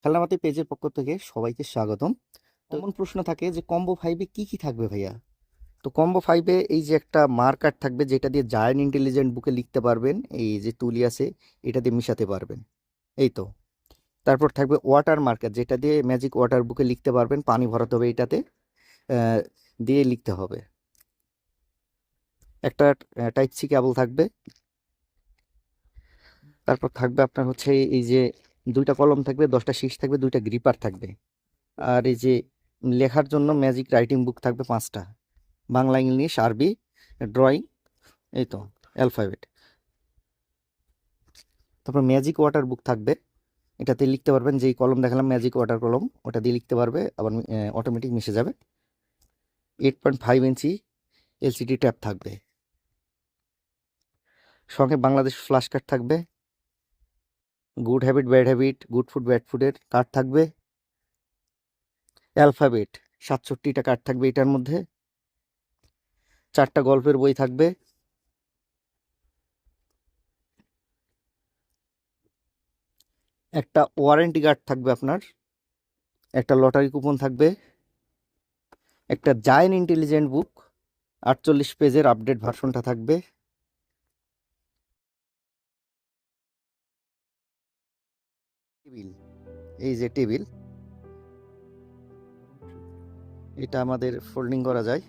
খেলনামাতি পেজের পক্ষ থেকে সবাইকে স্বাগতম। তো এমন প্রশ্ন থাকে যে কম্বো ফাইভে কি কি থাকবে ভাইয়া? তো কম্বো ফাইভে এই যে একটা মার্কার থাকবে যেটা দিয়ে জায়ান্ট ইন্টেলিজেন্ট বুকে লিখতে পারবেন, এই যে তুলি আছে এটা দিয়ে মিশাতে পারবেন, এই তো। তারপর থাকবে ওয়াটার মার্কার যেটা দিয়ে ম্যাজিক ওয়াটার বুকে লিখতে পারবেন, পানি ভরাতে হবে এটাতে, আহ, দিয়ে লিখতে হবে। একটা টাইপ সি কেবল থাকবে। তারপর থাকবে আপনার হচ্ছে এই যে দুইটা কলম থাকবে, 10টা শীষ থাকবে, দুইটা গ্রিপার থাকবে। আর এই যে লেখার জন্য ম্যাজিক রাইটিং বুক থাকবে 5টা, বাংলা, ইংলিশ, আরবি, ড্রয়িং, এই তো, অ্যালফাবেট। তারপর ম্যাজিক ওয়াটার বুক থাকবে, এটাতে লিখতে পারবেন, যেই কলম দেখালাম ম্যাজিক ওয়াটার কলম, ওটা দিয়ে লিখতে পারবে, আবার অটোমেটিক মিশে যাবে। 8.5 ইঞ্চি এলসিডি ট্যাব থাকবে, সঙ্গে বাংলাদেশ ফ্ল্যাশ কার্ড থাকবে, good habit bad habit, good food bad ফুডের কার্ড থাকবে, অ্যালফাবেট 67টা কার্ড থাকবে এটার মধ্যে, 4টা গল্পের বই থাকবে, একটা ওয়ারেন্টি কার্ড থাকবে আপনার, একটা লটারি কুপন থাকবে, একটা জায়ান্ট ইন্টেলিজেন্ট বুক 48 পেজের আপডেট ভার্সনটা থাকবে, টেবিল, এই যে টেবিল, এটা আমাদের ফোল্ডিং করা যায়,